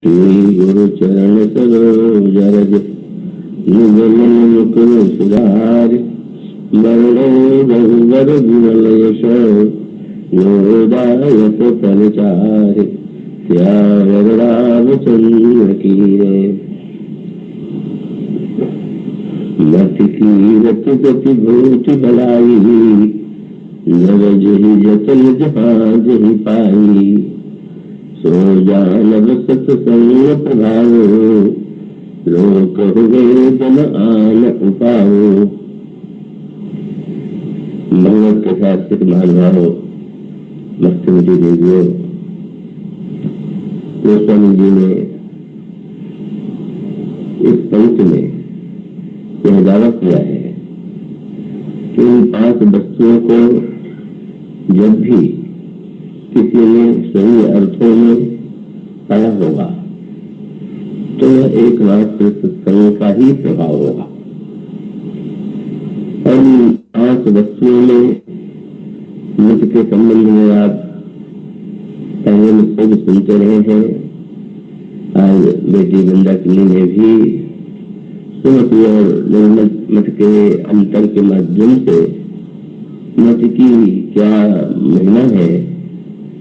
श्री गुरु चरण सरोज रज निज मन मुकुर सुधारि वरणो रघुवर विमल यश योदायक फलचारि सियावर रामचंद्र की जय। मति कीरत गति भूति बलाई जब जहि जतन जहाँ जहि पाई सो जानब सत्संग प्रभावो लोक हुए जन आन उपाओ। मंगल के शास्त्रिक महानुभावों, मस्तुमती देवियों, गोस्वामी जी ने इस पंक्ति में यह दावा किया है कि इन 5 वस्तुओं को जब भी किसी ने सही अर्थों में पाया होगा तो यह एकमात्र सत्संग का ही प्रभाव होगा। और इन 5 वस्तुओं में मत के संबंध में आप पहले मुझसे भी सुनते रहे हैं। आज बेटी वृंदाकिनी ने भी सुमति और निर्मल मत के अंतर के माध्यम से मत की क्या महिमा है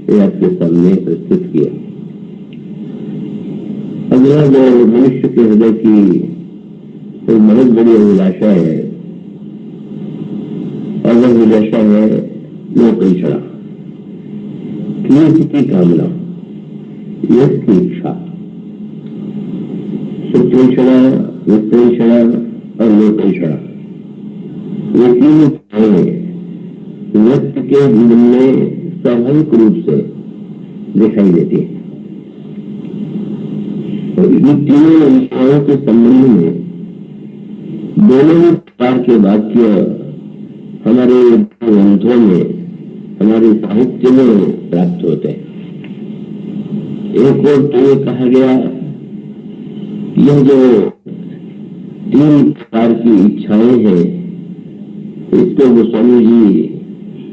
ये आपके सामने प्रस्तुत किया। अगला जो मनुष्य के हृदय की कोई बहुत बड़ी अभिलाषा है और वह अभिलाषा है लोकैषणा, कीर्ति की कामना, यश की इच्छा। सुतैषणा, वित्तैषणा और लोकैषणा, ये तीन इच्छाएं व्यक्ति के जीवन में स्वाभाविक रूप से दिखाई देती है। और इन तीनों इच्छाओं के संबंध में दोनों ही प्रकार के वाक्य हमारे ग्रंथों में, हमारे साहित्य में प्राप्त होते हैं। एक और तो ये कहा गया यह जो 3 प्रकार की इच्छाएं हैं इसको गोस्वामी जी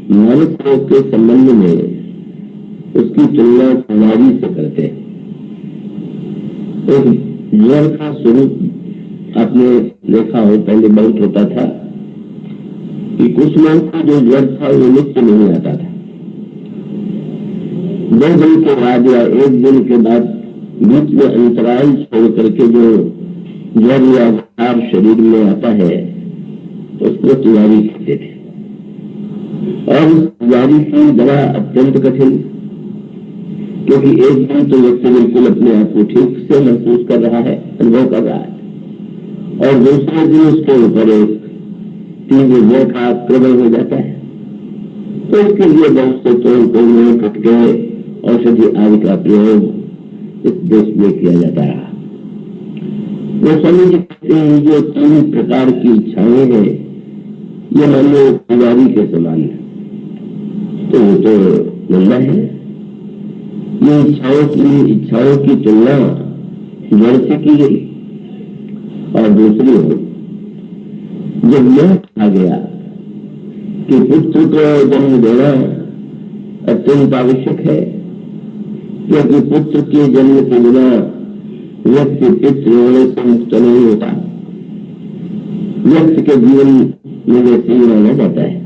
मानव रोग के संबंध में उसकी तुलना कुमारी से करते हैं। एक ज्वर का स्वरूप आपने देखा हो, पहले बहुत होता था कि कुछ लोग को जो ज्वर था वो नित्य नहीं आता था। 2 दिन के बाद या 1 दिन के बाद बीच में अंतराल छोड़ करके जो ज्वर या बुखार शरीर में आता है उसको तुलारी कहते थे। और तुलारी की दवा अत्यंत कठिन, क्योंकि एक दिन तो व्यक्ति बिल्कुल अपने आप को ठीक से महसूस कर रहा है, अनुभव कर रहा है, और दूसरे दिन उसके ऊपर एक तीव्र ज्वर का आक्रमण हो जाता है। तो इसके लिए बहुत से तोड़ टुटके औषधि आदि का प्रयोग इस देश में किया जाता रहा। गोस्वामी जी कहते हैं जो 3 प्रकार की इच्छाएं हैं ये मानो पुजारी के समान है, तो वो तो गंदा है। ये इच्छाओं की तुलना जड़ से की गई। और दूसरी ओर जब यह कहा गया कि पुत्र को जन्म देना अत्यंत आवश्यक है, क्योंकि पुत्र के जन्म के बिना व्यक्ति पितृ होने से मुक्त नहीं होता। व्यक्ति के जीवन में जैसे ही माना जाता है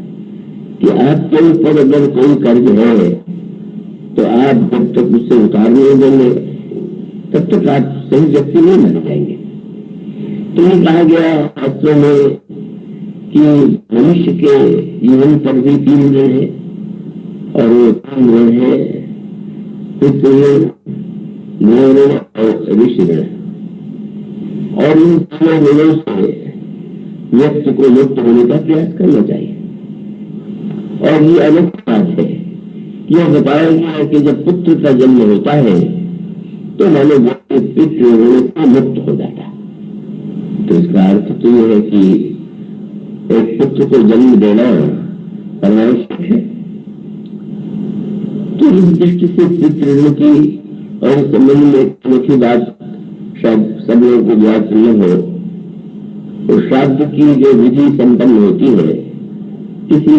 कि आपके ऊपर अगर कोई कर्ज है तो आप जब तक उससे उतार नहीं देंगे तब तक आप सही व्यक्ति नहीं मान जाएंगे। तो ये कहा गया शास्त्रों में कि मनुष्य के जीवन पर भी 3 ऋण है, और वो 3 ऋण है पितृ ऋण, ऋण और ऋषि ऋण। और इन 3 ऋणों से व्यक्ति को मुक्त होने का प्रयास करना चाहिए। और ये अलग बात है, यह बताया गया है कि जब पुत्र का जन्म होता है तो मानो व्यक्ति पितृ ऋण से मुक्त हो जाता है। तो इसका अर्थ तो यह है कि एक पुत्र को जन्म देना अनावश्यक है। तो इस दृष्टि से पितृ ऋण की और संबंध में एक मुख्य बात शायद सब लोगों को ज्ञात न हो, तो श्राद्ध की जो विधि संपन्न होती है, किसी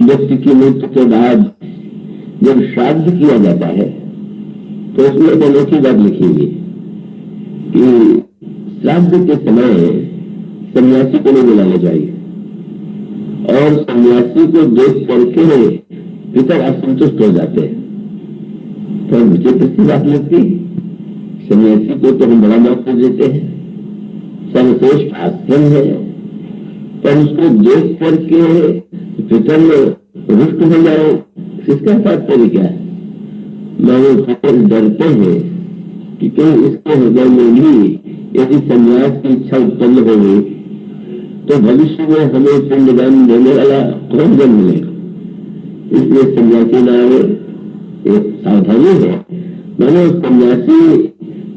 व्यक्ति की मृत्यु के बाद जब श्राद्ध किया जाता है तो उसमें एक अनोखी बात लिखी हुई कि श्राद्ध के समय सन्यासी को नहीं बुलाना चाहिए, और सन्यासी को देख करके पितर असंतुष्ट हो जाते हैं। तो विचित्र सी बात लगती, सन्यासी को तो हम बड़ा महत्व देते हैं, सर्वश्रेष्ठ आश्रम है, पर उसको देख करके पितर रुष्ट हो जाओ, इसका तात्पर्य क्या है? मानो पितर डरते हैं कि कहीं इसके हृदय में भी यदि संन्यास की इच्छा उत्पन्न हो गई तो भविष्य में हमें पिंडदान देने वाला कौन जन्म मिलेगा। इसलिए सन्यासी ना आए, एक सावधानी है। मानो सन्यासी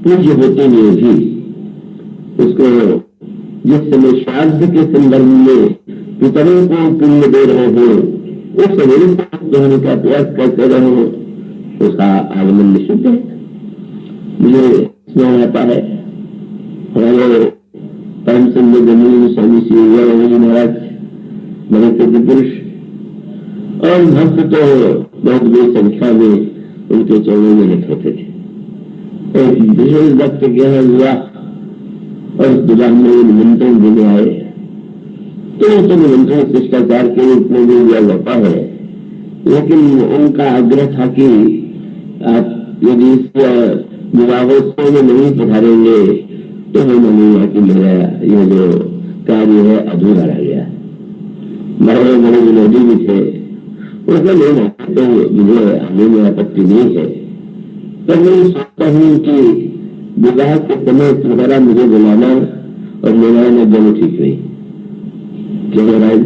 पूज्य होते हुए भी उसको जिस समय श्राद्ध के संदर्भ में पितरों को पुण्य दे रहे हो, उस समय ग्रहण का प्रयास करते रहो, उसका आगमन निश्चित है। मुझे स्मरण आता है हमारे परम संत जमीन स्वामी श्री महाराज बड़े सिद्ध पुरुष, और भक्त तो बहुत बड़ी संख्या में उनके चरणों में लिख होते थे। एक विशेष भक्त के यहाँ हुआ और विवाह में निमंत्रण देने आए, तो निमंत्रण शिष्टाचार के रूप में भी दिया जाता है, लेकिन उनका आग्रह था कि आप यदि इस विवाहोत्सव में नहीं पधारेंगे तो हम नहीं कि मेरा ये जो कार्य है अधूरा रह गया। बड़े बड़े विनोदी भी थे, उसमें नहीं तो मुझे आने में आपत्ति नहीं है, पर मैं सोचता हूँ कि विवाह के समय तुम्हारा मुझे बुलाना और मेरा आना दोनों ठीक नहीं। क्यों महाराज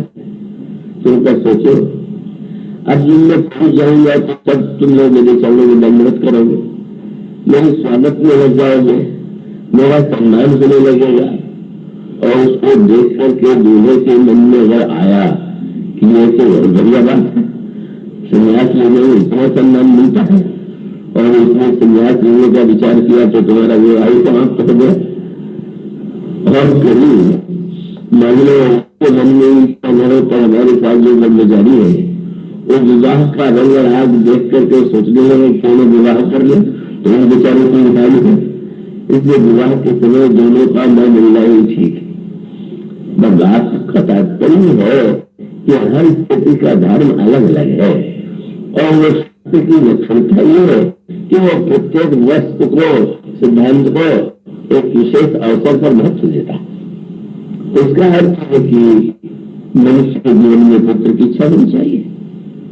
तुम क्या सोचो, अब जब मैं पहुंच जाऊंगा तो तब तुम लोग मेरे चरणों में दंडवत करोगे, मेरे स्वागत में लग जाओगे, मेरा सम्मान होने लगेगा, और उसको देख करके दूल्हे के मन में अगर आया कि ये तो बढ़िया बात है, संन्यास लेने में इतना सम्मान मिलता है, और उसने संन्यास लेने का विचार किया तो तुम्हारा वो आयु समाप्त हो गया। और करीब मान लो उसके मन में इच्छा न हो तो हमारे साथ जो ब्रह्मचारी है वो विवाह का रंग राग देख करके सोचने लगे क्यों विवाह कर ले, तो उन बेचारों की निकाल है। इसलिए विवाह के समय दोनों का न मिलना ही ठीक है। बात का तात्पर्य है कि हर स्थिति का धर्म अलग अलग है, और वो शक्ति की लक्षणता ये है कि वो प्रत्येक वस्तु को, सिद्धांत को एक विशेष अवसर पर महत्व देता है। इसका अर्थ है कि मनुष्य के जीवन में पुत्र की इच्छा होनी चाहिए,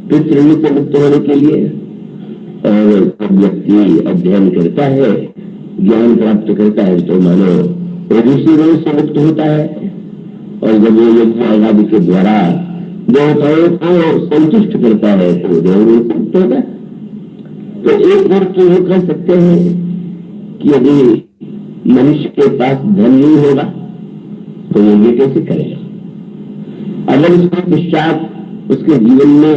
पितृ से मुक्त होने के लिए। और जब व्यक्ति अध्ययन करता है, ज्ञान प्राप्त करता है, तो मानो वो ऋषि रोग से मुक्त होता है, और जब वो यज्ञ आदि के द्वारा देवताओं को संतुष्ट करता है तो देवरोग से मुक्त होता है। तो एक बार तो ये कह सकते हैं कि यदि मनुष्य के पास धन नहीं होगा तो यज्ञ कैसे करेगा। अगर उसके पश्चात उसके जीवन में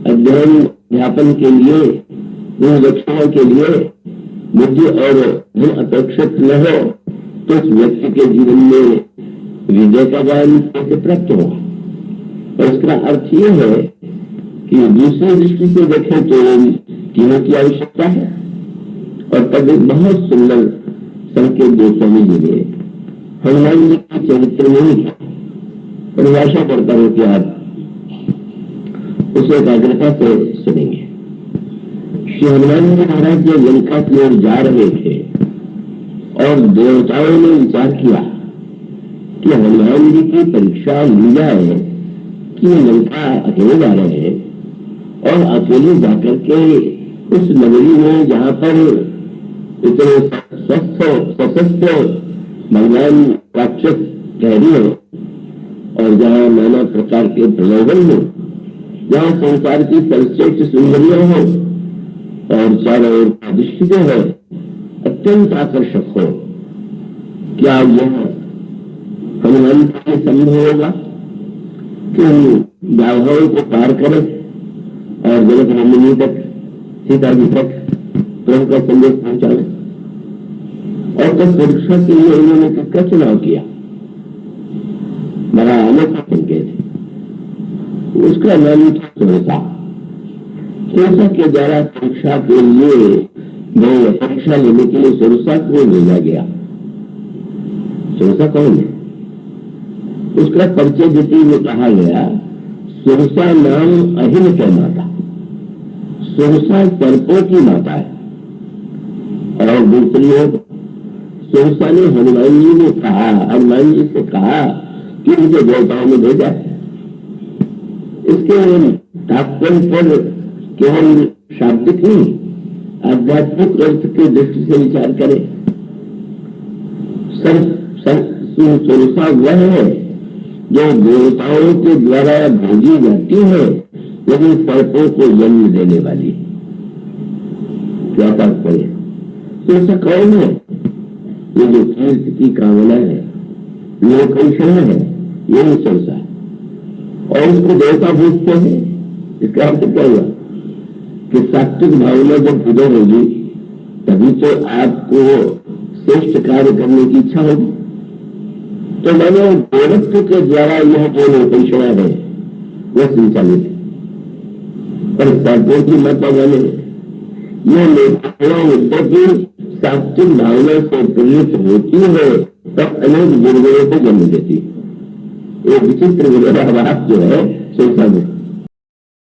अध्ययन अध्यापन के लिए, दक्षिणा के लिए बुद्धि और धन अपेक्षित न हो तो उस व्यक्ति के जीवन में विजय का ज्ञान कैसे प्राप्त होगा। और इसका अर्थ ये है कि दूसरी दृष्टि से देखें तो तीनों की आवश्यकता है। और तब एक बहुत सुंदर संकेत दो स्वामी जी ने हनुमान जी के चरित्र में ही परिभाषा करता हूं कि आप उसे एकाग्रता से सुनेंगे। श्री हनुमान जी महाराज जो लंका की ओर जा रहे थे और देवताओं ने विचार किया कि हनुमान जी की परीक्षा ली जाए कि लंका अकेले जा रहे हैं, और अकेले जाकर के उस नगरी में जहां पर इतने सशस्त्र भगवान राक्षस ठहरी हो, और जहां नाना प्रकार के प्रलोभन हो, जहां संसार की सर्वश्रेष्ठ सुंदरियां हो और चारों ओर का दृष्टि जो है अत्यंत आकर्षक हो, क्या यह हनुमान के लिए संभव होगा कि हम बाधाओं को पार करें और जनक नंदिनी तक, सीता जी तक प्रभु का संदेश पहुंचाए। और तब परीक्षा के लिए उन्होंने किसका चुनाव किया, बड़ा अनोखा संकेत है, उसका नाम था तुलसा। तुलसा के द्वारा परीक्षा के लिए वो परीक्षा लेने के लिए सुरसा को भेजा गया। सुरसा कौन है? उसका परिचय देते हुए कहा गया, सुरसा नाम अहिन के माता, सुरसा सर्पों की माता है। और दूसरी ओर सुरसा ने हनुमान जी ने कहा, हनुमान जी से कहा कि मुझे देवताओं में भेजा है। इसके तात्पर्य पर केवल शाब्दिक नहीं, आध्यात्मिक अर्थ के दृष्टि से विचार करें। सुरसा वह है जो देवताओं के द्वारा भेजी जाती है, लेकिन सर्पों को जन्म देने वाली। क्या तात्पर्य? सुरसा कौन है? ये जो तीर्थ की कामना है, लोकैषण है, यही सुरसा। और उसको देवता पूछते हैं। इसका अर्थ क्या हुआ कि सात्विक भावना जब उदय होगी तभी तो आपको श्रेष्ठ कार्य करने की इच्छा होगी। तो मैंने देवत्व के द्वारा यह जो लोकैषणा है वह संचालित है। पर सर्पों की माता माने यह लोकैषणा यद्यपि सात्विक भावना से प्रेरित होती है तब अनेक दुर्गुणों को जन्म देती है। एक विचित्र विरोधाभास जो है सुरसा में।